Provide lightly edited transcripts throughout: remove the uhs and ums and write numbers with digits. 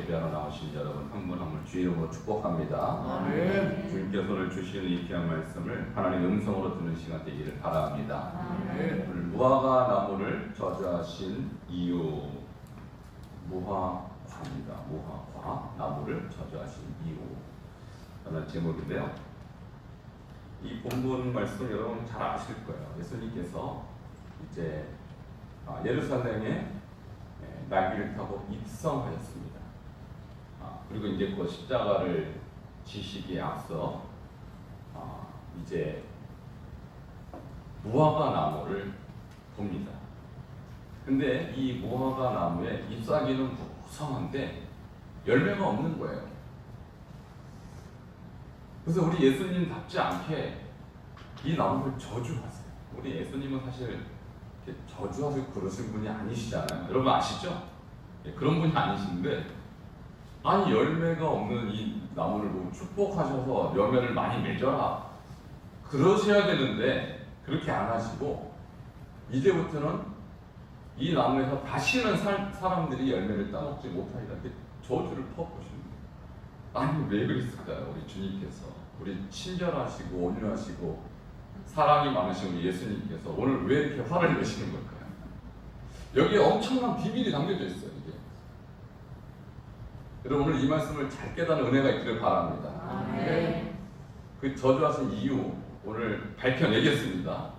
예배하러 나오신 여러분 한 분 한 분 주의 이름으로 축복합니다. 아멘. 주님께서 오늘 주시는 이 귀한 말씀을 하나님의 음성으로 듣는 시간 되기를 바랍니다. 아멘. 오늘 무화과 나무를 저주하신 이유, 무화과입니다. 무화과 나무를 저주하신 이유 라는 제목인데요. 이 본문 말씀 여러분 잘 아실 거예요. 예수님께서 이제 예루살렘에 나귀를 타고 입성하였습니다. 그리고 이제 그 십자가를 지시기에 앞서 이제 무화과 나무를 봅니다. 근데 이 무화과 나무의 잎사귀는 무성한데 열매가 없는 거예요. 그래서 우리 예수님답지 않게 이 나무를 저주하세요. 우리 예수님은 사실 저주하시고 그러신 분이 아니시잖아요. 여러분 아시죠? 그런 분이 아니신데 아니 열매가 없는 이 나무를 보고 축복하셔서 열매를 많이 맺어라 그러셔야 되는데 그렇게 안 하시고 이제부터는 이 나무에서 다시는 사람들이 열매를 따먹지 못하리라 이렇게 저주를 퍼부으십니다. 아니 왜 그랬을까요? 우리 주님께서 우리 친절하시고 온유하시고 사랑이 많으신 우리 예수님께서 오늘 왜 이렇게 화를 내시는 걸까요? 여기에 엄청난 비밀이 담겨져 있어요. 이게. 여러분 오늘 이 말씀을 잘 깨닫는 은혜가 있기를 바랍니다. 아멘. 그 저주하신 이유 오늘 밝혀내겠습니다.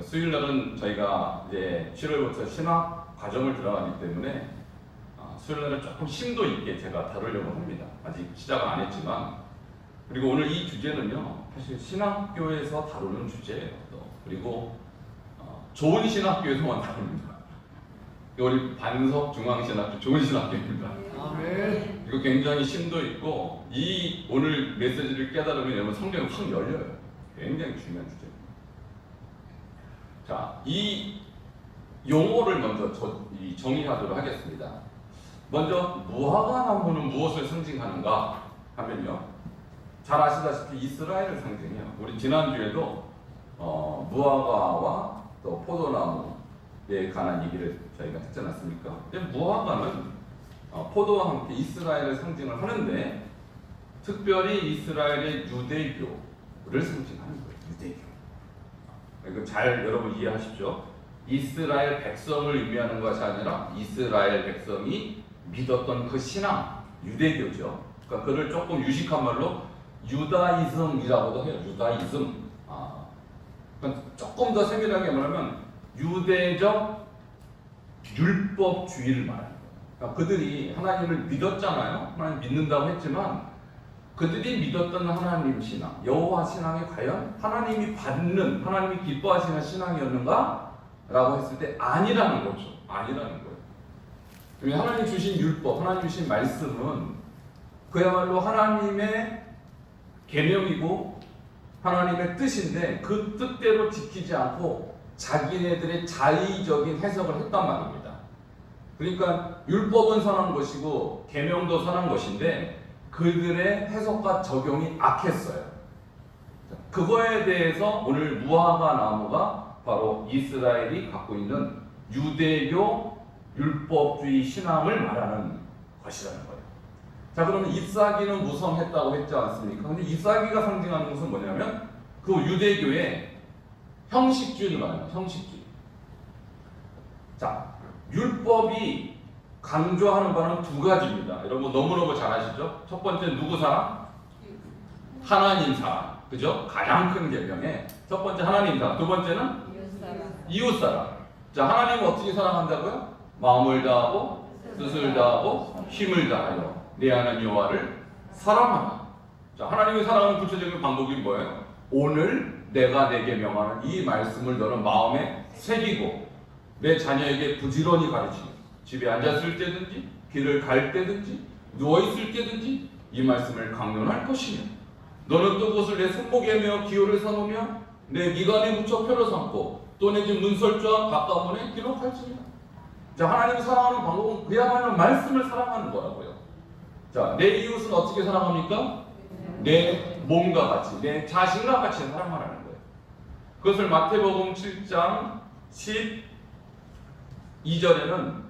수요일날은 저희가 이제 7월부터 신학 과정을 들어가기 때문에 수요일날은 조금 심도 있게 제가 다루려고 합니다. 아직 시작은 안 했지만 그리고 오늘 이 주제는요 사실 신학교에서 다루는 주제예요. 또 그리고 좋은 신학교에서만 다룹니다. 우리 반석 중앙신학교 좋은 신학교입니다. 아멘. 이거 굉장히 심도 있고 이 오늘 메시지를 깨달으면 여러분 성경이 확 열려요. 굉장히 중요한 주제입니다. 자, 이 용어를 먼저 정의하도록 하겠습니다. 먼저 무화과 나무는 무엇을 상징하는가 하면요. 잘 아시다시피 이스라엘을 상징해요. 우리 지난주에도 무화과와 또 포도나무에 관한 얘기를 저희가 했지 않았습니까? 무화과는 포도와 함께 이스라엘을 상징을 하는데 특별히 이스라엘의 유대교를 상징하는 거예요. 유대교. 이거 잘 여러분 이해하십시오. 이스라엘 백성을 의미하는 것이 아니라 이스라엘 백성이 믿었던 그 신앙, 유대교죠. 그러니까 그를 조금 유식한 말로 유다이즘이라고도 해요. 유다이즘. 그러니까 조금 더 세밀하게 말하면 유대적 율법주의를 말하는 거예요. 그러니까 그들이 하나님을 믿었잖아요. 하나님 믿는다고 했지만 그들이 믿었던 하나님 신앙, 여호와 신앙이 과연 하나님이 받는, 하나님이 기뻐하시는 신앙이었는가? 라고 했을 때 아니라는 거죠. 아니라는 거예요. 하나님 주신 율법, 하나님 주신 말씀은 그야말로 하나님의 계명이고 하나님의 뜻인데 그 뜻대로 지키지 않고 자기네들의 자의적인 해석을 했단 말입니다. 그러니까 율법은 선한 것이고 계명도 선한 것인데 그들의 해석과 적용이 악했어요. 그거에 대해서 오늘 무화과 나무가 바로 이스라엘이 갖고 있는 유대교 율법주의 신앙을 말하는 것이라는 거예요. 자, 그러면 잎사귀는 무성했다고 했지 않습니까? 근데 잎사귀가 상징하는 것은 뭐냐면 그 유대교의 형식주의를 말해요. 형식주의. 자, 율법이 강조하는 바는 두 가지입니다. 여러분 너무너무 잘 아시죠? 첫 번째 누구 사랑? 하나님 사랑. 그죠? 가장 큰 계명에 첫 번째 하나님 사랑. 두 번째는 이웃 사랑. 자, 하나님은 어떻게 사랑한다고요? 마음을 다하고 뜻을 다하고 힘을 다하여 내 하나님 여호와를 사랑하라. 자, 하나님의 사랑하는 구체적인 방법이 뭐예요? 오늘 내가 내게 명하는 이 말씀을 너는 마음에 새기고 내 자녀에게 부지런히 가르치고 집에 앉았을 때든지 길을 갈 때든지 누워있을 때든지 이 말씀을 강론할 것이며 너는 또 그것을 내 손목에 메어 기호를 사놓으며 내 미간에 묻혀 표를 삼고 또 내 집 문설주와 가까운에 기록할지니라. 자, 하나님이 사랑하는 방법은 그야말로 말씀을 사랑하는 거라고요. 자, 내 이웃은 어떻게 사랑합니까? 내 몸과 같이, 내 자신과 같이 사랑하라는 거예요. 그것을 마태복음 7장 12절에는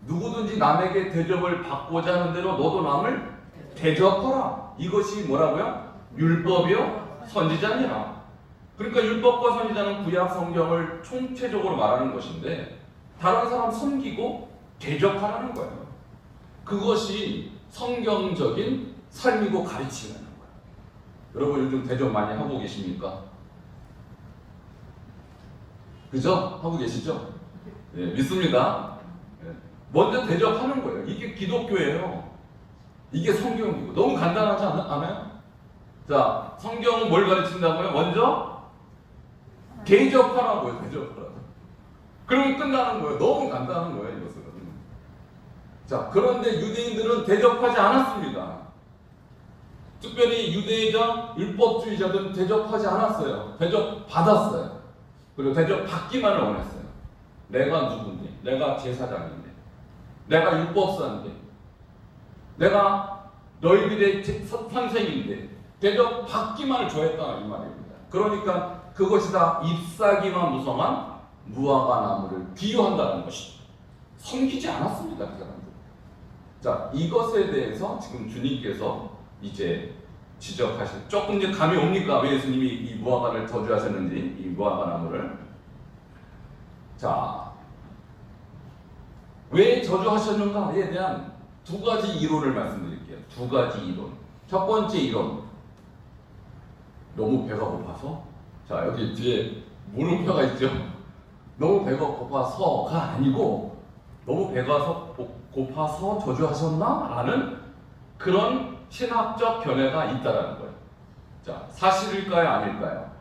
누구든지 남에게 대접을 받고자 하는 대로 너도 남을 대접하라. 이것이 뭐라고요? 율법이요 선지자니라. 그러니까 율법과 선지자는 구약 성경을 총체적으로 말하는 것인데 다른 사람 섬기고 대접하라는 거예요. 그것이 성경적인 삶이고 가르침이라는 거예요. 여러분 요즘 대접 많이 하고 계십니까? 그죠? 하고 계시죠? 예, 믿습니다. 예. 먼저 대접하는 거예요. 이게 기독교예요. 이게 성경이고 너무 간단하지 않아요? 자, 성경은 뭘 가르친다고요? 먼저 대접하라고요. 대접하라고. 그러면 끝나는 거예요. 너무 간단한 거예요. 이것은. 자, 그런데 유대인들은 대접하지 않았습니다. 특별히 유대인과 율법주의자들은 대접하지 않았어요. 대접받았어요. 그리고 대접받기만을 원했어요. 내가 누군데, 내가 제사장인데, 내가 율법사인데, 내가 너희들의 선생인데 대접받기만을 좋아했다 이 말입니다. 그러니까 그것이 다 잎사귀만 무성한 무화과 나무를 비유한다는 것이 섬기지 않았습니다. 그 사람들. 자, 이것에 대해서 지금 주님께서 이제 지적하신 조금 이제 감이 옵니까? 왜 예수님이 이 무화과를 저주하셨는지 이 무화과 나무를 자, 왜 저주하셨는가에 대한 두 가지 이론을 말씀드릴게요. 두 가지 이론. 첫 번째 이론. 너무 배가 고파서 자 여기 뒤에 물음표가 있죠. 너무 배가 고파서가 아니고 너무 배가 고파서 저주하셨나? 라는 그런 신학적 견해가 있다라는 거예요. 자, 사실일까요? 아닐까요?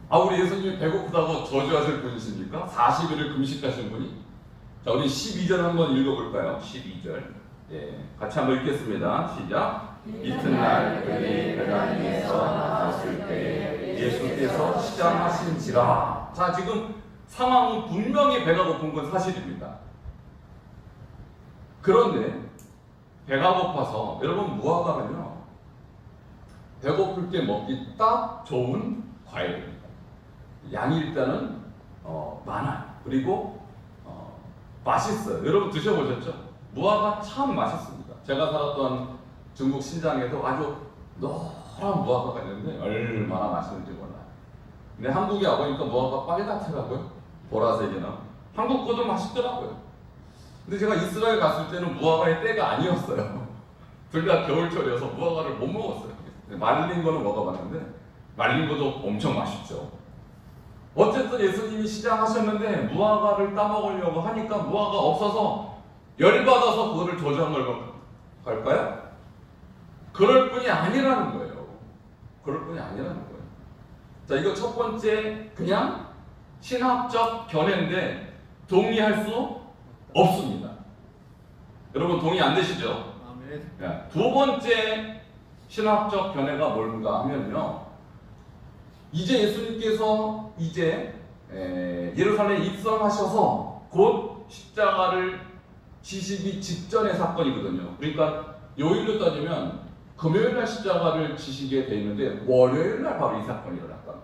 아, 우리 예수님이 배고프다고 저주하실 분이십니까? 40일을 금식하신 분이? 자, 우리 12절 한번 읽어볼까요? 12절. 예, 같이 한번 읽겠습니다. 시작. 이튿날 그들이 배단 위에서 나섰을 때 예수께서 시장하신지라. 자, 지금 상황은 분명히 배가 고픈 건 사실입니다. 그런데 배가 고파서 여러분 무화과는요 배고플 때 먹기 딱 좋은 과일입니다. 양이 일단은 많아요. 그리고 맛있어요. 여러분 드셔보셨죠? 무화과 참 맛있습니다. 제가 살았던 중국 신장에도 아주 노란 무화과가 있는데 얼마나 맛있는지 몰라요. 근데 한국에 와보니까 무화과 빨갛더라고요. 보라색이나. 한국 거도 맛있더라고요. 근데 제가 이스라엘 갔을 때는 무화과의 때가 아니었어요. 둘 다 겨울철이어서 무화과를 못 먹었어요. 말린 거는 먹어봤는데 말린 것도 엄청 맛있죠. 어쨌든 예수님이 시장하셨는데 무화과를 따먹으려고 하니까 무화과 없어서 열받아서 그거를 저주한 걸까요? 그럴 뿐이 아니라는 거예요. 그럴 뿐이 아니라는 거예요. 자, 이거 첫 번째 그냥 신학적 견해인데 동의할 수 없습니다. 여러분 동의 안 되시죠? 아멘. 두 번째 신학적 견해가 뭔가 하면요. 이제 예수님께서 이제 예루살렘에 입성하셔서 곧 십자가를 지시기 직전의 사건이거든요. 그러니까 요일로 따지면 금요일날 십자가를 지시게 돼 있는데 월요일날 바로 이 사건이 일어났다.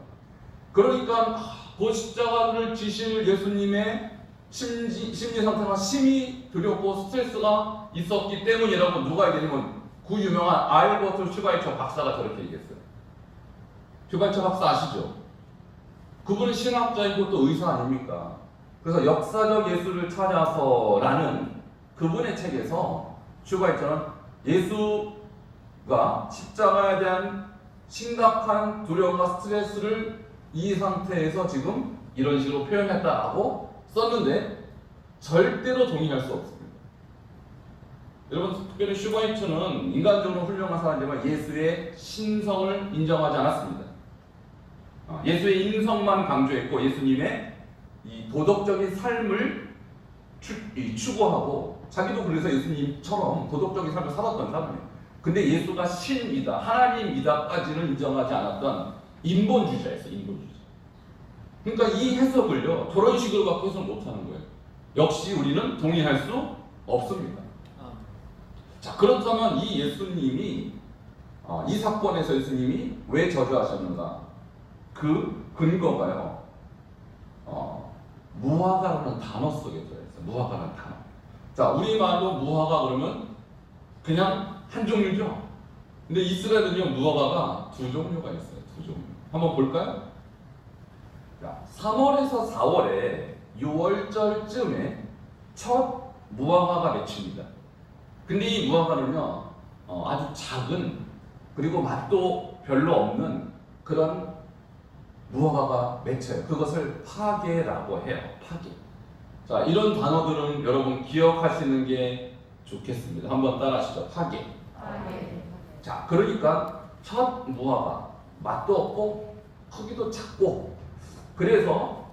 그러니까 그 십자가를 지실 예수님의 심리 상태가 심히 두렵고 스트레스가 있었기 때문이라고 누가 얘기하냐면 그 유명한 알버트 슈바이처 박사가 저렇게 얘기했어요. 슈바이처 박사 아시죠? 그분은 신학자이고 또 의사 아닙니까? 그래서 역사적 예수를 찾아서라는 그분의 책에서 슈바이처는 예수가 십자가에 대한 심각한 두려움과 스트레스를 이 상태에서 지금 이런 식으로 표현했다라고 썼는데 절대로 동의할 수 없습니다. 여러분 특별히 슈바이처는 인간적으로 훌륭한 사람이지만 예수의 신성을 인정하지 않았습니다. 예수의 인성만 강조했고 예수님의 이 도덕적인 삶을 추구하고 자기도 그래서 예수님처럼 도덕적인 삶을 살았던 사람이에요. 근데 예수가 신이다, 하나님이다까지는 인정하지 않았던 인본주의자였어요. 인본주의자. 그러니까 이 해석을요 저런 식으로 갖고 해석 못하는 거예요. 역시 우리는 동의할 수 없습니다. 자, 그렇다면 이 예수님이 이 사건에서 예수님이 왜 저주하셨는가? 그 근거가요 무화과라는 단어 속에 들어있어요. 무화과라는 단어. 자, 우리말로 무화과 그러면 그냥 한 종류죠. 근데 이스라엘은요, 무화과가 두 종류가 있어요. 두 종류. 한번 볼까요? 자, 3월에서 4월에 6월절쯤에 첫 무화과가 맺힙니다. 근데 이 무화과는요, 아주 작은, 그리고 맛도 별로 없는 그런 무화과가 맺혀요. 그것을 파게라고 해요. 파게. 자, 이런 단어들은 여러분 기억하시는 게 좋겠습니다. 한번 따라하시죠. 파게. 자, 그러니까 첫 무화과 맛도 없고 크기도 작고, 그래서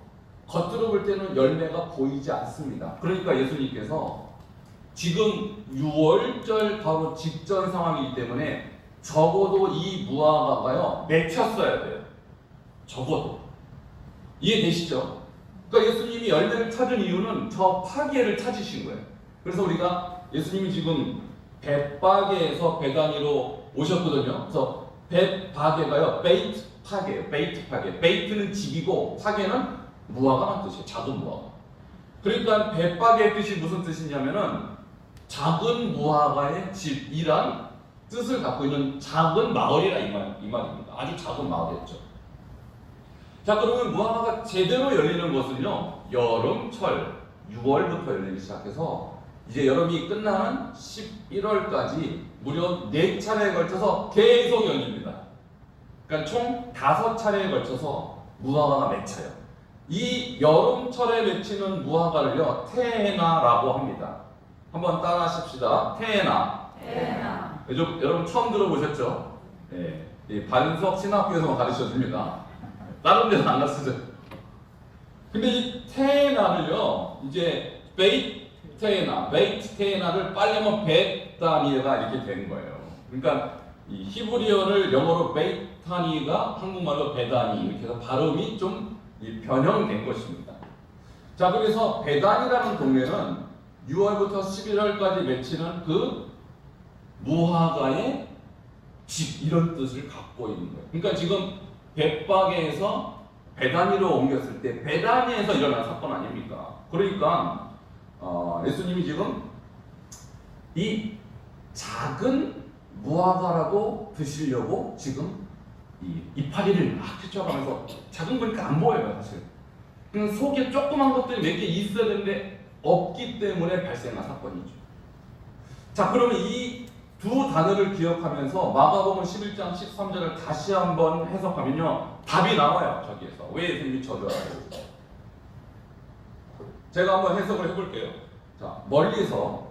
겉으로 볼 때는 열매가 보이지 않습니다. 그러니까 예수님께서 지금 6월절 바로 직전 상황이기 때문에 적어도 이 무화과가요 맺혔어야 돼요. 적어도. 이해되시죠? 그러니까 예수님이 열매를 찾은 이유는 저 파게를 찾으신 거예요. 그래서 우리가 예수님이 지금 벳바게에서 베다니로 오셨거든요. 그래서 벳바게가요 베이트 파게예요. 베이트 파게. 베이트는 집이고 파게는 무화과란 뜻이에요. 작은 무화과. 그러니까 벳바게의 뜻이 무슨 뜻이냐면은 작은 무화과의 집이란 뜻을 갖고 있는 작은 마을이라 이 말입니다. 아주 작은 마을이었죠. 자, 그러면 무화과가 제대로 열리는 것은요, 여름철 6월부터 열리기 시작해서 이제 여름이 끝나는 11월까지 무려 4차례에 걸쳐서 계속 열립니다. 그러니까 총 5차례에 걸쳐서 무화과가 맺혀요. 이 여름철에 맺히는 무화과를요, 테에나라고 합니다. 한번 따라 하십시다. 테에나. 여러분 처음 들어보셨죠? 네. 반석 신학교에서만 가르쳐 줍니다. 다른 데는 안 가르쳐줘요. 근데 이 테에나를요, 이제 베이트 테에나를 빨리 하면 베타니가 이렇게 된 거예요. 그러니까 이 히브리어를 영어로 베이타니가 한국말로 베다니 이렇게 해서 발음이 좀 변형된 것입니다. 자, 그래서 베단이라는 동네는 6월부터 11월까지 맺히는 그 무화과의 집 이런 뜻을 갖고 있는 거예요. 그러니까 지금 벳바게에서 베다니로 옮겼을 때 베다니에서 일어난 사건 아닙니까? 그러니까 예수님이 지금 이 작은 무화과라도 드시려고 지금 이 이파리를 막 휘쳐가면서 작은 거니까 안 보여요 사실. 그냥 속에 조그만 것들이 몇 개 있어야 되는데 없기 때문에 발생한 사건이죠. 자, 그러면 이 두 단어를 기억하면서 마가복음 11장 13절을 다시 한번 해석하면요 답이 나와요. 저기에서 왜 예수님이 저주하라고. 제가 한번 해석을 해볼게요. 자, 멀리서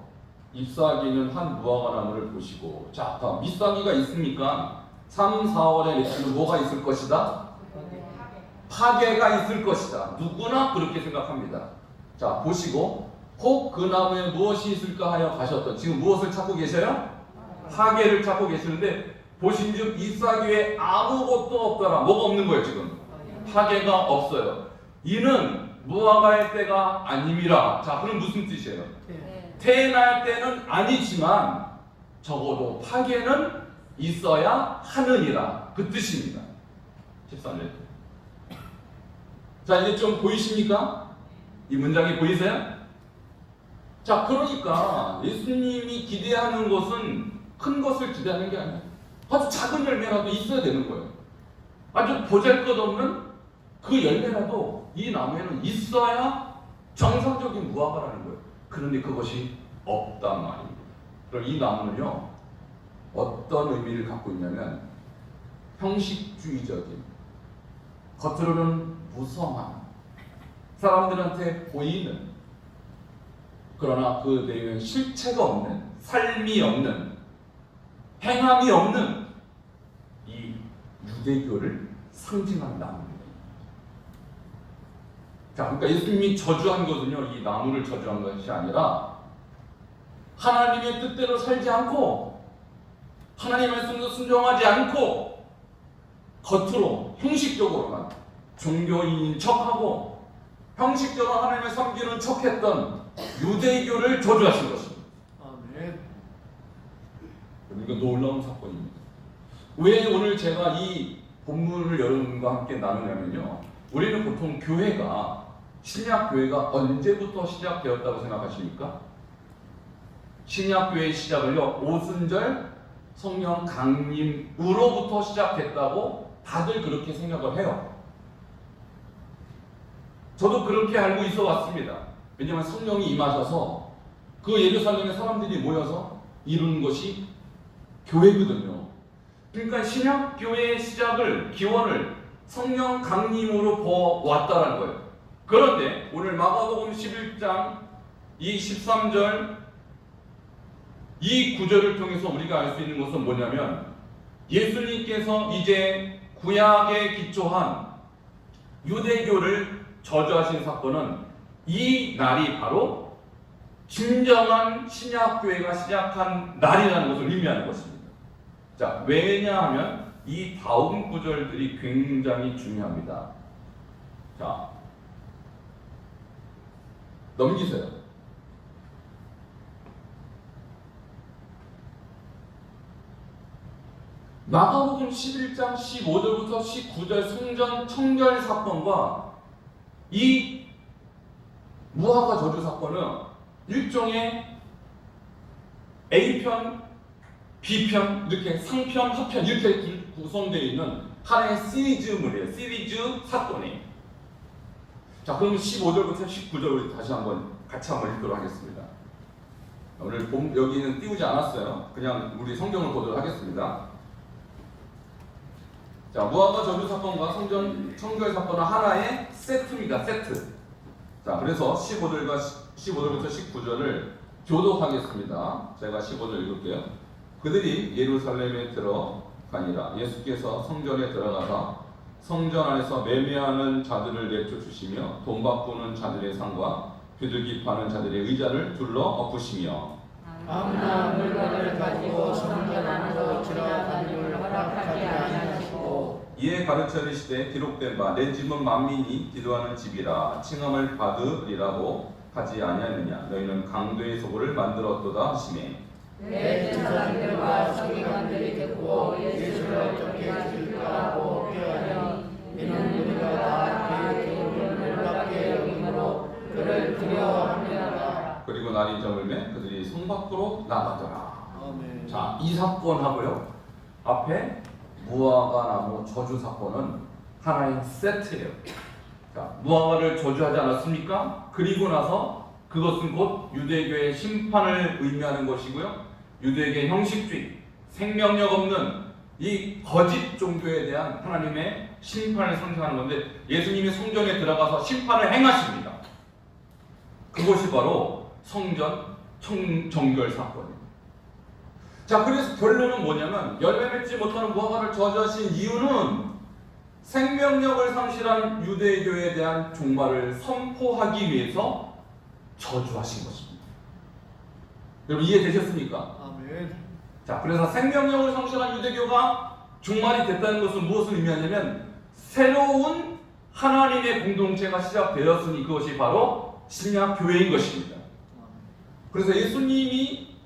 잎사귀는 한 무화과나무를 보시고, 자, 아까 밑사귀가 있으니까 3, 4월에 맺히는 뭐가 있을 것이다? 파괴가 있을 것이다. 누구나 그렇게 생각합니다. 자, 보시고 혹 그 나무에 무엇이 있을까 하여 가셨던, 지금 무엇을 찾고 계셔요? 파괴를 찾고 계시는데 보신즉 잎사귀에 아무것도 없더라. 뭐가 없는 거예요 지금? 파괴가 없어요. 이는 무화과의 때가 아님이라. 자, 그럼 무슨 뜻이에요? 태어날 때는 아니지만 적어도 파괴는 있어야 하느니라. 그 뜻입니다. 13절. 자, 이제 좀 보이십니까? 이 문장이 보이세요? 자, 그러니까 예수님이 기대하는 것은 큰 것을 기대하는 게 아니에요. 아주 작은 열매라도 있어야 되는 거예요. 아주 보잘것없는 그 열매라도 이 나무에는 있어야 정상적인 무화과라는 거예요. 그런데 그것이 없단 말입니다. 그럼 이 나무는요, 어떤 의미를 갖고 있냐면 형식주의적인, 겉으로는 무성한, 사람들한테 보이는, 그러나 그 내용에 실체가 없는, 삶이 없는, 행함이 없는 이 유대교를 상징하는 나무입니다. 자, 그러니까 예수님이 저주한 것은요, 이 나무를 저주한 것이 아니라 하나님의 뜻대로 살지 않고 하나님의 말씀도 순종하지 않고 겉으로 형식적으로만 종교인인 척하고 형식적으로 하나님을 섬기는 척했던 유대교를 저주하신 것입니다. 아멘. 그러니까 놀라운 사건입니다. 왜 오늘 제가 이 본문을 여러분과 함께 나누냐면요, 우리는 보통 교회가, 신약 교회가 언제부터 시작되었다고 생각하십니까? 신약교회의 시작을요, 오순절 성령 강림으로부터 시작했다고 다들 그렇게 생각을 해요. 저도 그렇게 알고 있어 왔습니다. 왜냐하면 성령이 임하셔서 그 예루살렘의 사람들이 모여서 이루는 것이 교회거든요. 그러니까 신약교회의 시작을, 기원을 성령 강림으로 보았다는 거예요. 그런데 오늘 마가복음 11장 이 13절 이 구절을 통해서 우리가 알 수 있는 것은 뭐냐면, 예수님께서 이제 구약에 기초한 유대교를 저주하신 사건은 이 날이 바로 진정한 신약교회가 시작한 날이라는 것을 의미하는 것입니다. 자, 왜냐하면 이 다음 구절들이 굉장히 중요합니다. 자, 넘기세요. 마가복음 11장 15절부터 19절 성전 청결 사건과 이 무화과 저주 사건은 일종의 A편, B편, 이렇게 상편, 하편 이렇게 구성되어 있는 하나의 시리즈물이에요. 시리즈 사건이에요. 자, 그러면 15절부터 19절 다시 한번 같이 한번 읽도록 하겠습니다. 오늘 여기는 띄우지 않았어요. 그냥 우리 성경을 보도록 하겠습니다. 자, 무화과 저주 사건과 성전 청결 사건은 하나의 세트입니다. 세트. 자, 그래서 15절부터 19절을 교독하겠습니다. 제가 15절 읽을게요. 그들이 예루살렘에 들어가니라. 예수께서 성전에 들어가사 성전 안에서 매매하는 자들을 내쫓으시며 돈 바꾸는 자들의 상과 비둘기 파는 자들의 의자를 둘러 엎으시며 아무나 물건을 가지고 성전 안으로 들어가기를 허락하지 아니하시고 이에 가르쳐 이르시되 기록된 바 내 집은 만민이 기도하는 집이라 칭함을 받으리라고 하지 아니하느냐. 너희는 강도의 소굴을 만들었도다 하시매 내 제사장들과 서기관들이 듣고 예수를 어떻게 죽일까 하고 꾀하니 이는 우리가 다 그의 기록을 놀랍게 여김으로 그를 두려워합니다. 그리고 날이 저물매 그들이 성 밖으로 나가더라. 아멘. 자, 이 사건하고요, 앞에 무화과 나무 저주 사건은 하나의 세트예요. 자, 무화과를 저주하지 않았습니까? 그리고 나서 그것은 곧 유대교의 심판을 의미하는 것이고요, 유대교의 형식주의, 생명력 없는 이 거짓 종교에 대한 하나님의 심판을 상징하는 건데, 예수님이 성전에 들어가서 심판을 행하십니다. 그것이 바로 성전 정결 사건입니다. 자, 그래서 결론은 뭐냐면, 열매 맺지 못하는 무화과를 저주하신 이유는 생명력을 상실한 유대교에 대한 종말을 선포하기 위해서 저주하신 것입니다. 여러분 이해되셨습니까? 아멘. 자, 그래서 생명력을 상실한 유대교가 종말이 됐다는 것은 무엇을 의미하냐면, 새로운 하나님의 공동체가 시작되었으니 그것이 바로 신약교회인 것입니다. 그래서 예수님이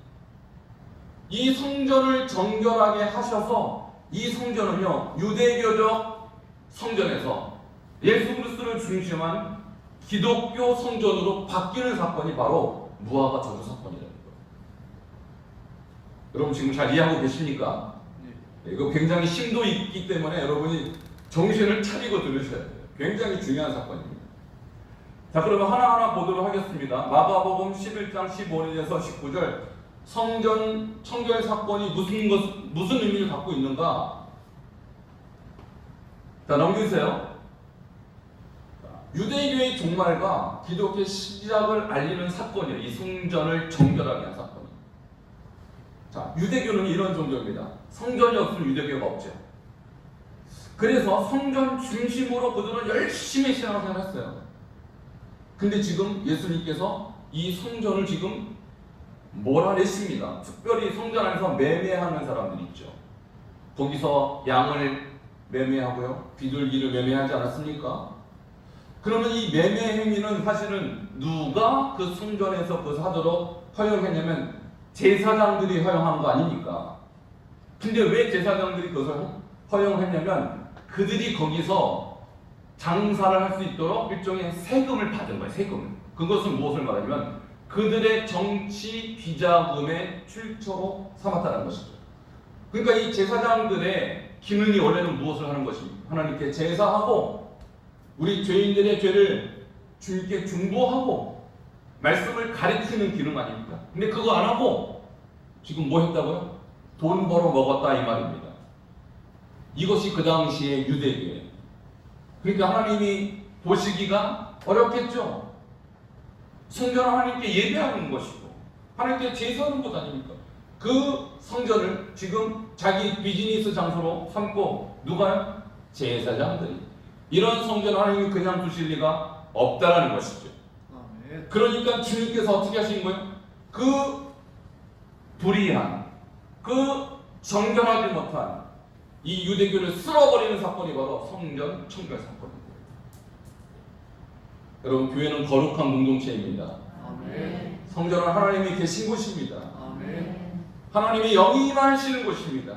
이 성전을 정결하게 하셔서 이 성전은요, 유대교적 성전에서 예수 그리스도를 중심한 기독교 성전으로 바뀌는 사건이 바로 무화과 저주 사건이라는 거예요. 여러분 지금 잘 이해하고 계십니까? 네. 이거 굉장히 심도 있기 때문에 여러분이 정신을 차리고 들으셔야 돼요. 굉장히 중요한 사건입니다. 자, 그러면 하나하나 보도록 하겠습니다. 마가복음 11장 15절에서 19절 성전 청결 사건이 무슨 의미를 갖고 있는가? 자, 넘기세요. 유대교의 종말과 기독교의 시작을 알리는 사건이에요. 이 성전을 정결하게 한 사건이에요. 자, 유대교는 이런 종교입니다. 성전이 없으면 유대교가 없죠. 그래서 성전 중심으로 그들은 열심히 신앙생활을 했어요. 근데 지금 예수님께서 이 성전을 지금 몰아내십니다. 특별히 성전 안에서 매매하는 사람들이 있죠. 거기서 양을 매매하고요, 비둘기를 매매하지 않았습니까? 그러면 이 매매 행위는 사실은 누가 그 성전에서 그것을 하도록 허용했냐면 제사장들이 허용한 거 아닙니까? 근데 왜 제사장들이 그것을 허용했냐면 그들이 거기서 장사를 할 수 있도록 일종의 세금을 받은 거예요. 세금. 그것은 무엇을 말하냐면 그들의 정치 비자금의 출처로 삼았다는 것이죠. 그러니까 이 제사장들의 기능이 원래는 무엇을 하는 것입니까? 하나님께 제사하고 우리 죄인들의 죄를 주님께 중보하고 말씀을 가르치는 기능 아닙니까? 근데 그거 안 하고 지금 뭐 했다고요? 돈 벌어 먹었다 이 말입니다. 이것이 그 당시의 유대교예요. 그러니까 하나님이 보시기가 어렵겠죠. 성전은 하나님께 예배하는 것이고 하나님께 제사하는 것 아닙니까? 그 성전을 지금 자기 비즈니스 장소로 삼고 누가요? 제사장들이. 이런 성전을 하나님이 그냥 두실 리가 없다라는 것이죠. 아멘. 그러니까 주님께서 어떻게 하신 거예요? 그 불의한, 그 정결하지 못한 이 유대교를 쓸어버리는 사건이 바로 성전 청결 사건입니다. 여러분, 교회는 거룩한 공동체입니다. 아멘. 성전은 하나님이 계신 곳입니다. 아멘. 하나님이 영임하시는 곳입니다.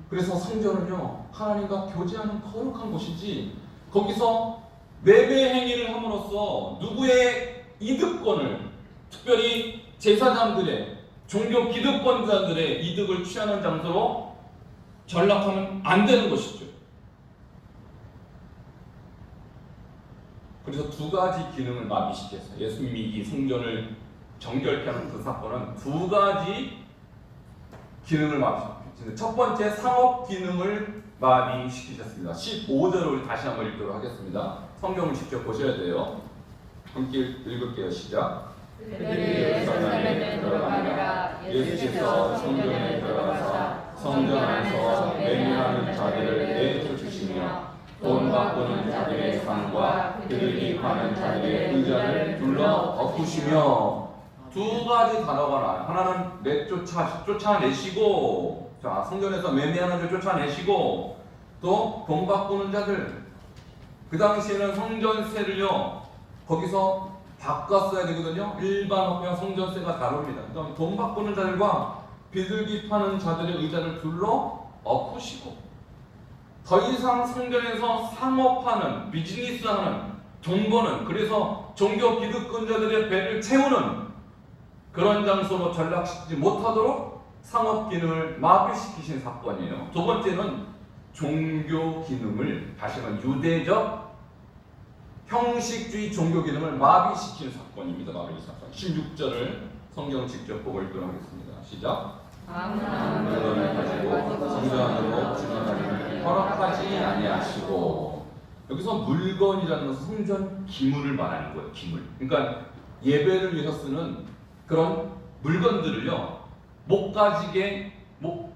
그래서 성전은요, 하나님과 교제하는 거룩한 곳이지 거기서 매매 행위를 함으로써 누구의 이득권을, 특별히 제사장들의, 종교 기득권자들의 이득을 취하는 장소로 전락하면 안 되는 것이죠. 그래서 두 가지 기능을 마비시켰어요. 예수님이 이 성전을 정결케 하는 그 사건은 두 가지 기능을 마비시켰습니다. 첫 번째, 상업 기능을 마비시키셨습니다. 15절을 다시 한번 읽도록 하겠습니다. 성경을 직접 보셔야 돼요. 함께 읽을게요. 시작. 그들이 예루살렘에 들어가니라. 예수께서 성전에 들어가사 성전 안에서 매매하는 자들을 내쫓으시며 돈 바꾸는 자들의 상과 그들이 파는 자들의 의자를 둘러 엎으시며. 두 가지 단어가 나와요. 하나는 쫓아내시고, 자, 성전에서 매매하는 자 쫓아내시고, 또 돈 바꾸는 자들. 그 당시에는 성전세를요, 거기서 바꿨어야 되거든요. 일반 화폐와 성전세가 다릅니다. 그다음 돈 바꾸는 자들과 비둘기 파는 자들의 의자를 둘러 엎으시고, 더 이상 성전에서 상업하는, 비즈니스하는, 돈 버는, 그래서 종교 기득권자들의 배를 채우는 그런 장소로 전락시키지 못하도록 상업 기능을 마비시키신 사건이에요. 두 번째는 종교 기능을, 다시 말하면 유대적 형식주의 종교 기능을 마비시킨 사건입니다. 마비 사건. 16절을 성경 직접 보고 읽도록 하겠습니다. 시작. 아무나 물건을 가지고 성전 안으로 진입하기를 허락하지 아니하시고. 여기서 물건이라는 것은 성전 기물을 말하는 거예요. 기물. 그러니까 예배를 위해서 쓰는 그런 물건들을요,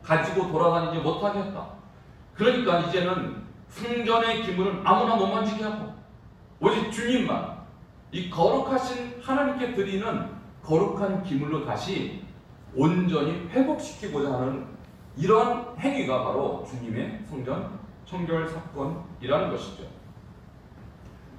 가지고 돌아다니지 못하게 했다. 그러니까 이제는 성전의 기물은 아무나 못 만지게 하고 오직 주님만, 이 거룩하신 하나님께 드리는 거룩한 기물로 다시 온전히 회복시키고자 하는 이런 행위가 바로 주님의 성전 청결 사건이라는 것이죠.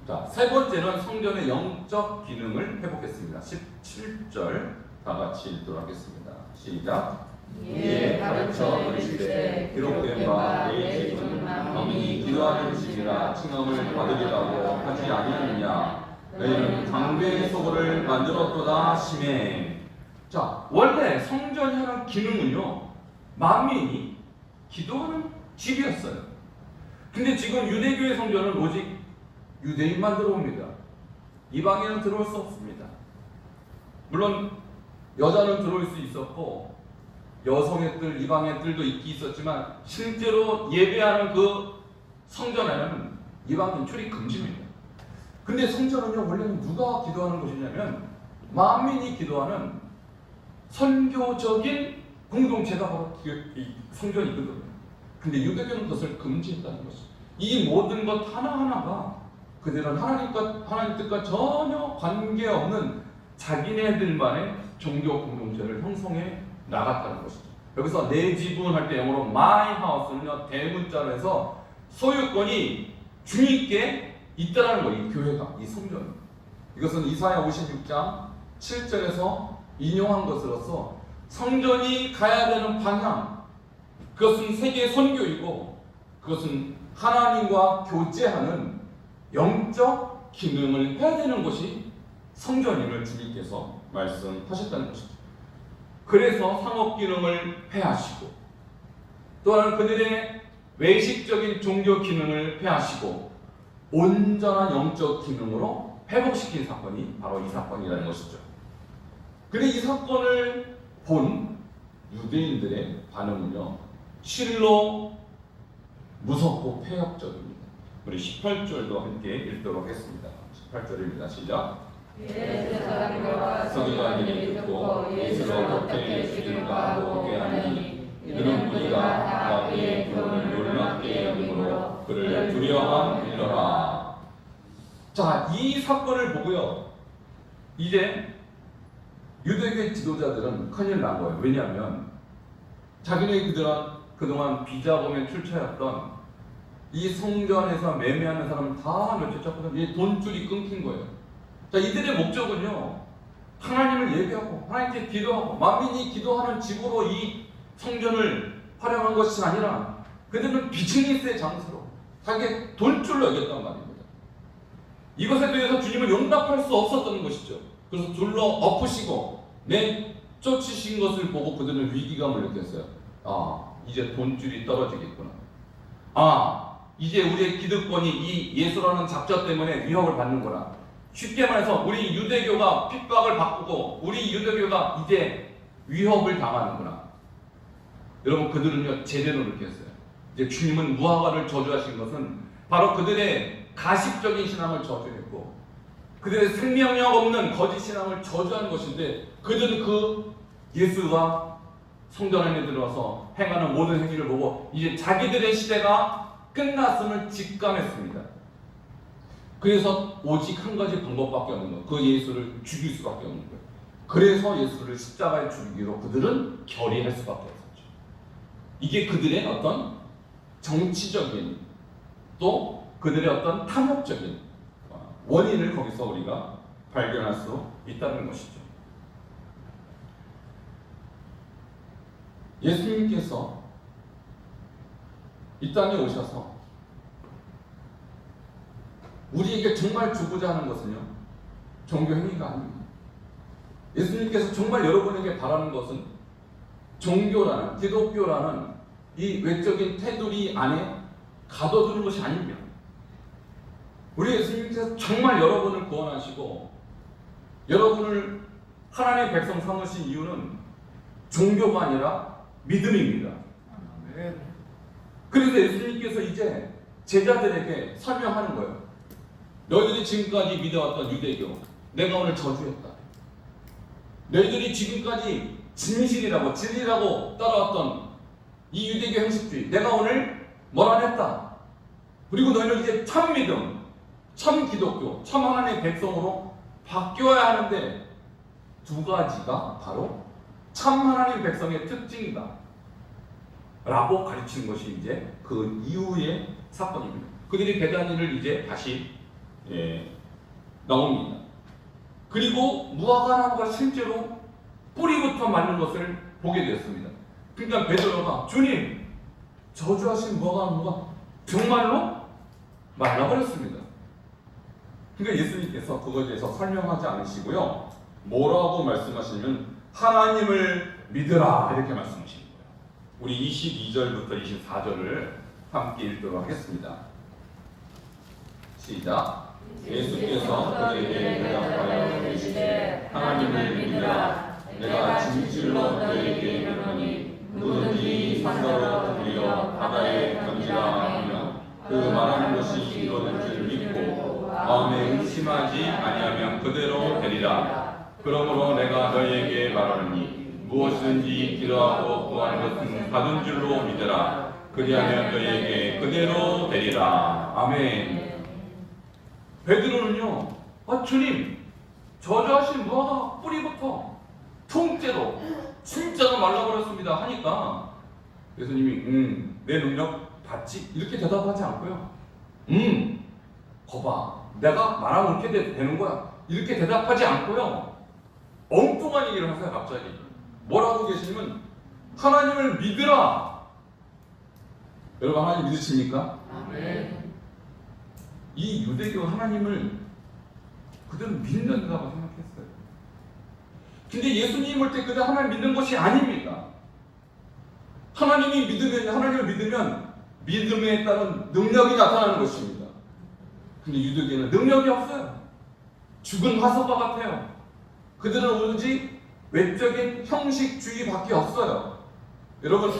자, 세 번째는 성전의 영적 기능을 회복했습니다. 17절 다 같이 읽도록 하겠습니다. 시작. 이에 가르쳐 이르시되 기록된 바 내 집은 너희 기도하는 집이라 칭함을 받으리라고 하지 아니하느냐. 너희는 강배의 소굴을 만들었도다 하시매. 자, 원래 성전이 하는 기능은요, 만민이 기도하는 집이었어요. 근데 지금 유대교의 성전은 오직 유대인만 들어옵니다. 이방인은 들어올 수 없습니다. 물론 여자는 들어올 수 있었고 여성의 뜰, 이방의 뜰도 있었지만 실제로 예배하는 그 성전에는 이방인 출입 금지입니다. 근데 성전은요, 원래는 누가 기도하는 곳이냐면 만민이 기도하는 선교적인 공동체가 바로 이 성전이거든요. 근데 유대교는 그것을 금지했다는 것이죠. 이 모든 것 하나하나가 그들은 하나님 뜻과 전혀 관계없는 자기네들만의 종교 공동체를 형성해 나갔다는 것이죠. 여기서 내 지분 할 때 영어로 my house는요, 대문자로 해서 소유권이 주님께 있다라는 거예요. 이 교회가, 이 성전. 이것은 이사야 56장 7절에서 인용한 것으로서 성전이 가야 되는 방향, 그것은 세계 선교이고 그것은 하나님과 교제하는 영적 기능을 해야 되는 곳이 성전임을 주님께서 말씀하셨다는 것이죠. 그래서 상업 기능을 폐하시고 또한 그들의 외식적인 종교 기능을 폐하시고 온전한 영적 기능으로 회복시킨 사건이 바로 이 사건이라는 것이죠. 그런데 이 사건을 본 유대인들의 반응은요, 실로 무섭고 폐역적입니다. 우리 18절도 함께 읽도록 하겠습니다. 18절입니다. 시작. 유대 사람들과 서기관들이 듣고 예수로부터 주들과 함께 하니 이는 우리가 다 그의 교훈을 놀랍게 여김으로 그를 두려워함이더라. 자, 이 사건을 보고요, 이제 유대교 지도자들은 큰일 난 거예요. 왜냐하면 자기네 그동안 비자범에 출처였던 이 성전에서 매매하는 사람을 다 멸쳤거든요. 이 돈줄이 끊긴 거예요. 자, 이들의 목적은요, 하나님을 예배하고 하나님께 기도하고 만민이 기도하는 집으로 이 성전을 활용한 것이 아니라 그들은 비즈니스의 장소로 자기의 돈줄로 여겼단 말입니다. 이것에 대해서 주님은 용납할 수 없었던 것이죠. 그래서 둘러 엎으시고 내쫓으신 것을 보고 그들은 위기감을 느꼈어요. 아, 이제 돈줄이 떨어지겠구나. 아, 이제 우리의 기득권이 이 예수라는 작자 때문에 위협을 받는구나. 쉽게 말해서 우리 유대교가 핍박을 받고 우리 유대교가 이제 위협을 당하는구나. 여러분, 그들은요 제대로 느꼈어요. 이제 주님은 무화과를 저주하신 것은 바로 그들의 가식적인 신앙을 저주했고 그들의 생명력 없는 거짓 신앙을 저주한 것인데, 그들은 그 예수가 성전 안에 들어와서 행하는 모든 행위를 보고 이제 자기들의 시대가 끝났음을 직감했습니다. 그래서 오직 한 가지 방법밖에 없는 거예요. 그 예수를 죽일 수밖에 없는 거예요. 그래서 예수를 십자가에 죽이기로 그들은 결의할 수밖에 없었죠. 이게 그들의 어떤 정치적인 또 그들의 어떤 탐욕적인 원인을 거기서 우리가 발견할 수 있다는 것이죠. 예수님께서 이 땅에 오셔서 우리에게 정말 주고자 하는 것은요, 종교 행위가 아닙니다. 예수님께서 정말 여러분에게 바라는 것은 종교라는, 기독교라는 이 외적인 테두리 안에 가둬두는 것이 아닙니다. 우리 예수님께서 정말 여러분을 구원하시고 여러분을 하나님의 백성 삼으신 이유는 종교가 아니라 믿음입니다. 아멘. 그래서 예수님께서 이제 제자들에게 설명하는 거예요. 너희들이 지금까지 믿어왔던 유대교, 내가 오늘 저주했다. 너희들이 지금까지 진실이라고 진리라고 따라왔던 이 유대교 형식주의, 내가 오늘 몰아냈다. 그리고 너희는 이제 참 믿음, 참 기독교, 참 하나님의 백성으로 바뀌어야 하는데 두 가지가 바로 참 하나님 백성의 특징이다 라고 가르치는 것이 이제 그 이후의 사건입니다. 그들이 베다니를 이제 다시 나옵니다. 그리고 무화과나무가 실제로 뿌리부터 맞는 것을 보게 되었습니다. 그러니까 베드로가 주님, 저주하신 무화과나무가 정말로 말라버렸습니다. 그러니까 예수님께서 그것에 대해서 설명하지 않으시고요, 뭐라고 말씀하시냐면 하나님을 믿으라 이렇게 말씀하시는 거예요. 우리 22절부터 24절을 함께 읽도록 하겠습니다. 시작. 예수께서 그들에게 대답하여 이르시되 하나님을 믿으라. 내가 진실로 너희에게 이르노니 누구든지 산더러 들려 바다에 던지라 하면 그 말하는 것이 이루어질 줄 믿고 마음에 의심하지 아니하면 그대로 되리라. 그러므로 내가 너희에게 말하노니 무엇이든지 기도하고 구하는 것은 받은 줄로 믿으라. 그리하면 너희에게 그대로 되리라. 아멘. 베드로는요, 주님, 저주하신 무화과 뿌리부터 통째로 진짜로 말라버렸습니다 하니까 예수님이 내 능력 받지? 이렇게 대답하지 않고요, 거봐, 내가 말하면 이렇게 되는 거야 이렇게 대답하지 않고요, 엉뚱한 얘기를 하세요. 갑자기 뭐라고 계시냐면 하나님을 믿으라. 여러분, 하나님 믿으십니까? 아멘. 이 유대교 하나님을 그들은 믿는다고 생각했어요. 근데 예수님 올 때 그들 하나님 믿는 것이 아닙니다. 하나님을 믿으면 믿음에 따른 능력이 나타나는 것입니다. 근데 유대교는 능력이 없어요. 죽은 화석과 같아요. 그들은 오로지 외적인 형식주의밖에 없어요. 여러분,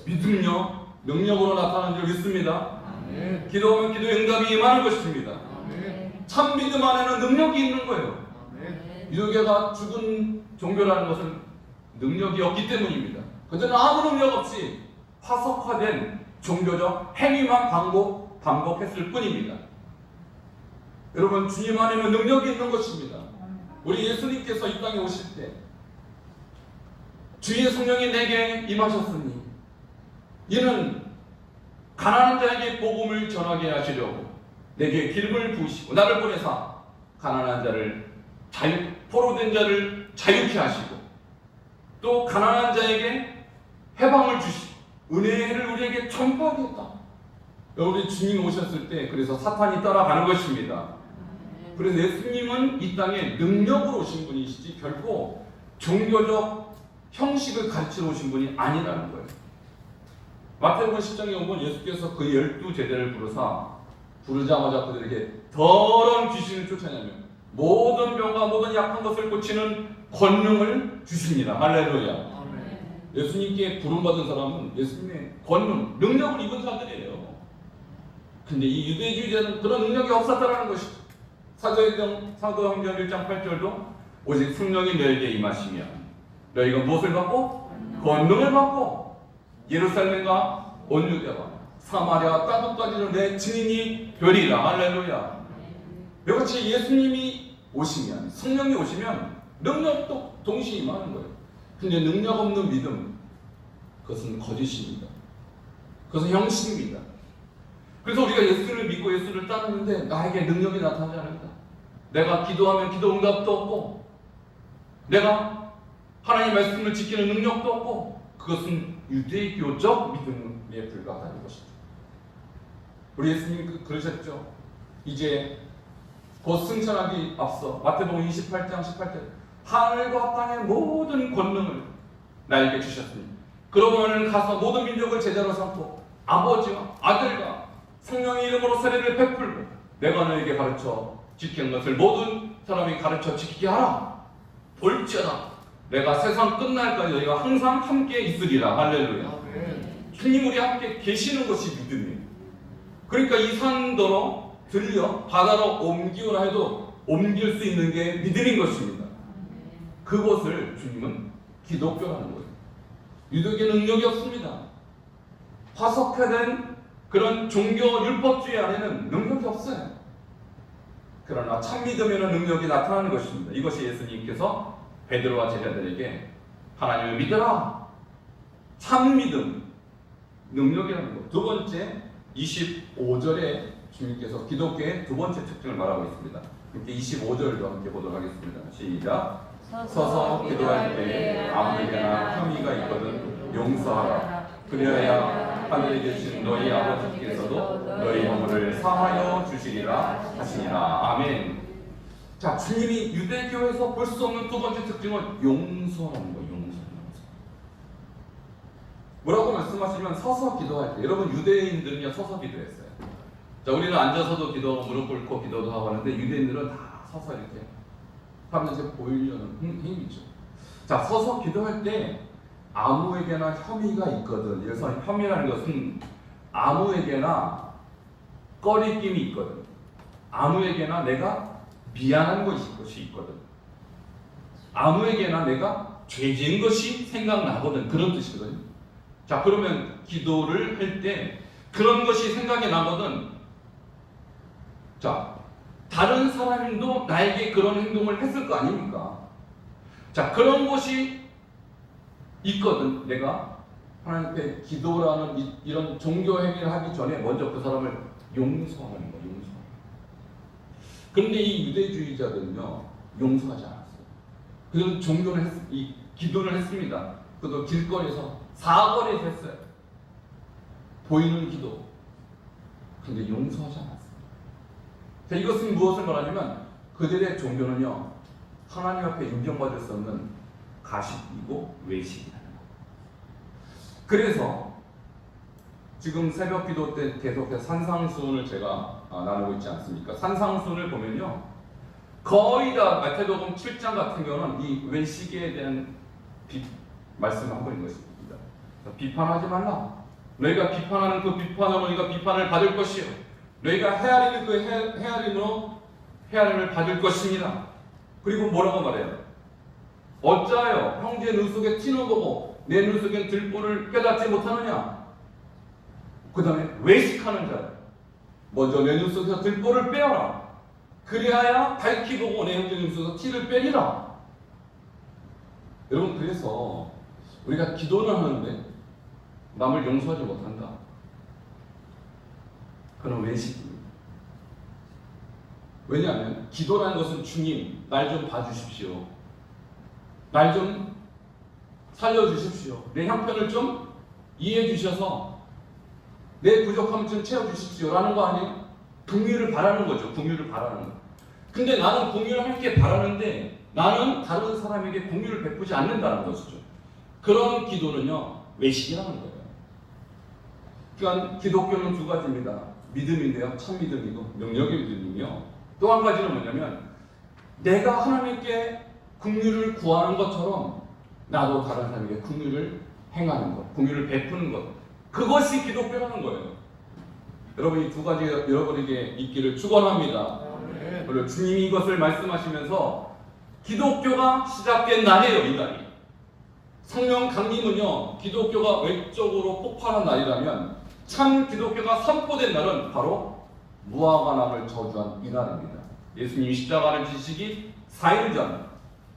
믿음요 능력으로 나타나는 줄 믿습니다. 아멘. 기도하면 기도 응답이 임하는 것입니다. 아멘. 참 믿음 안에는 능력이 있는 거예요. 아멘. 유대교가 죽은 종교라는 것은 능력이 없기 때문입니다. 그들은 아무 능력 없이 화석화된 종교적 행위만 반복했을 뿐입니다. 여러분, 주님 안에는 능력이 있는 것입니다. 우리 예수님께서 이 땅에 오실 때 주의 성령이 내게 임하셨으니 이는 가난한 자에게 복음을 전하게 하시려고 내게 기름을 부으시고 나를 보내사 가난한 자를 포로된 자를 자유케 하시고 또 가난한 자에게 해방을 주시고 은혜를 우리에게 전파하겠다. 우리 주님이 오셨을 때 그래서 사탄이 따라가는 것입니다. 그래서 예수님은 이 땅에 능력으로 오신 분이시지 결코 종교적 형식을 가르치러 오신 분이 아니라는 거예요. 마태복음 10장에 보면 예수께서 그 12제자를 부르자마자 그들에게 더러운 귀신을 쫓아내면 모든 병과 모든 약한 것을 고치는 권능을 주십니다. 할렐루야. 아멘. 예수님께 부름받은 사람은 예수님의 권능, 능력을 입은 자들이에요. 근데 이 유대주의자는 그런 능력이 없었다는 것이죠. 사도행전 1장 8절도 오직 성령이 너에게 임하시면 너희가 무엇을 받고? 권능을 받고 예루살렘과 온 유대와 사마리아 땅끝까지는 내 증인이 되리라. 할렐루야. 이같이 예수님이 오시면, 성령이 오시면 능력도 동시에 임하는 거예요. 근데 능력 없는 믿음, 그것은 거짓입니다. 그것은 형식입니다. 그래서 우리가 예수를 믿고 예수를 따르는데 나에게 능력이 나타나지 않는다. 내가 기도하면 기도 응답도 없고 내가 하나님의 말씀을 지키는 능력도 없고 그것은 유대교적 믿음에 불과하다는 것이죠. 우리 예수님 그러셨죠. 이제 곧 승천하기 앞서 마태복음 28장 18절 하늘과 땅의 모든 권능을 나에게 주셨으니 그러므로 가서 모든 민족을 제자로 삼고 아버지와 아들과 성령의 이름으로 세례를 베풀고 내가 너에게 가르쳐 지키는 것을 모든 사람이 가르쳐 지키게 하라. 볼지어다 내가 세상 끝날까지 너희가 항상 함께 있으리라. 할렐루야. 아멘. 주님 우리 함께 계시는 것이 믿음이에요. 그러니까 이 산더러 들려 바다로 옮기오라 해도 옮길 수 있는 게 믿음인 것입니다. 그것을 주님은 기독교라는 거예요. 유대교는 능력이 없습니다. 화석화된 그런 종교 율법주의 안에는 능력이 없어요. 그러나 참 믿음에는 능력이 나타나는 것입니다. 이것이 예수님께서 베드로와 제자들에게 하나님을 믿어라. 참 믿음, 능력이라는 것. 두 번째 25절에 주님께서 기독교의 두 번째 특징을 말하고 있습니다. 이렇게 25절도 함께 보도록 하겠습니다. 시작. 서서 기도할 때 아무에게나 혐의가 있거든 용서하라. 그리하여 하늘에 계신 너희 아버지께서도 너희 허물을 사하여 주시리라 하시니라. 아멘. 자, 주님이 유대교에서 볼 수 없는 두 번째 특징은 용서하는 거예요. 용서. 뭐라고 말씀하시면 서서 기도할 때, 여러분 유대인들은요 서서 기도했어요. 자, 우리는 앉아서도 기도하고 무릎 꿇고 기도도 하고 하는데 유대인들은 다 서서 이렇게 하면서 보이려는 힘이죠. 자, 서서 기도할 때 아무에게나 혐의가 있거든. 그래서 혐의라는 것은 아무에게나 꺼리낌이 있거든. 아무에게나 내가 미안한 것이 있거든. 아무에게나 내가 죄 지은 것이 생각나거든. 그런 뜻이거든요. 자, 그러면 기도를 할 때 그런 것이 생각이 나거든. 자, 다른 사람도 나에게 그런 행동을 했을 거 아닙니까? 자, 그런 것이 있거든. 내가 하나님께 기도라는 이런 종교 행위를 하기 전에 먼저 그 사람을 용서하는 거예요. 용서. 그런데 이 유대주의자들은요 용서하지 않았어요. 그들은 이 기도를 했습니다. 그도 길거리에서 사거리에서 했어요. 보이는 기도. 근데 용서하지 않았어요. 자, 이것은 무엇을 말하냐면 그들의 종교는요 하나님 앞에 인정받을 수 없는 가식이고 외식이라는 거. 그래서 지금 새벽 기도 때 계속해서 산상수훈을 제가 나누고 있지 않습니까? 산상수훈을 보면요, 거의 다 마태복음 7장 같은 경우는 이 외식에 대한 말씀을 하고 있는 것입니다. 비판하지 말라. 너희가 비판하는 그 비판으로 너희가 비판을 받을 것이요, 너희가 헤아리는 그 헤아림으로 헤아림을 받을 것입니다. 그리고 뭐라고 말해요? 어찌하여 형제 눈 속에 티는 거고 내 눈 속엔 들보를 깨닫지 못하느냐? 그 다음에 외식하는 자야. 먼저 내 눈 속에서 들보를 빼어라. 그리하여 밝히 보고 내 형제 눈 속에서 티를 빼리라. 여러분, 그래서 우리가 기도를 하는데 남을 용서하지 못한다. 그건 외식입니다. 왜냐하면 기도라는 것은 주님, 날 좀 봐주십시오. 날 좀 살려주십시오. 내 형편을 좀 이해해 주셔서 내 부족함을 좀 채워주십시오 라는 거 아니에요? 긍휼을 바라는 거죠. 긍휼을 바라는 거. 근데 나는 긍휼을 함께 바라는데 나는 다른 사람에게 긍휼을 베푸지 않는다는 것이죠. 그런 기도는요, 외식이라는 거예요. 그러니까 기독교는 두 가지입니다. 믿음인데요, 참 믿음이고 능력의 믿음이며, 또 한 가지는 뭐냐면 내가 하나님께 긍휼을 구하는 것처럼 나도 다른 사람에게 긍휼을 행하는 것, 긍휼을 베푸는 것, 그것이 기독교라는 거예요. 여러분, 이 두 가지 여러분에게 있기를 축원합니다. 그리고 주님이 이것을 말씀하시면서 기독교가 시작된 날이에요, 이 날이. 성령 강림은요, 기독교가 외적으로 폭발한 날이라면 참 기독교가 선포된 날은 바로 무화과나무를 저주한 이날입니다. 예수님이 십자가를 지시기 4일 전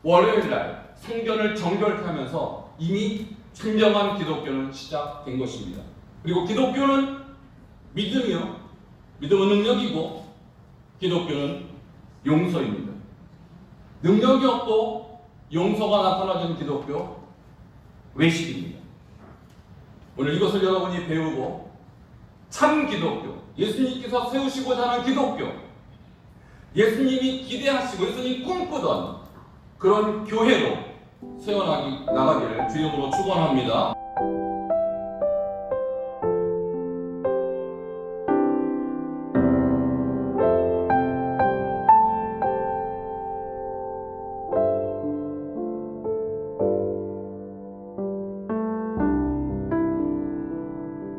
월요일날 성전을 정결케 하면서 이미 진정한 기독교는 시작된 것입니다. 그리고 기독교는 믿음이요, 믿음은 능력이고 기독교는 용서입니다. 능력이 없고 용서가 나타나는 기독교, 외식입니다. 오늘 이것을 여러분이 배우고 참 기독교, 예수님께서 세우시고자 하는 기독교, 예수님이 기대하시고 예수님이 꿈꾸던 그런 교회로 세워나가기를 주님으로 축원합니다.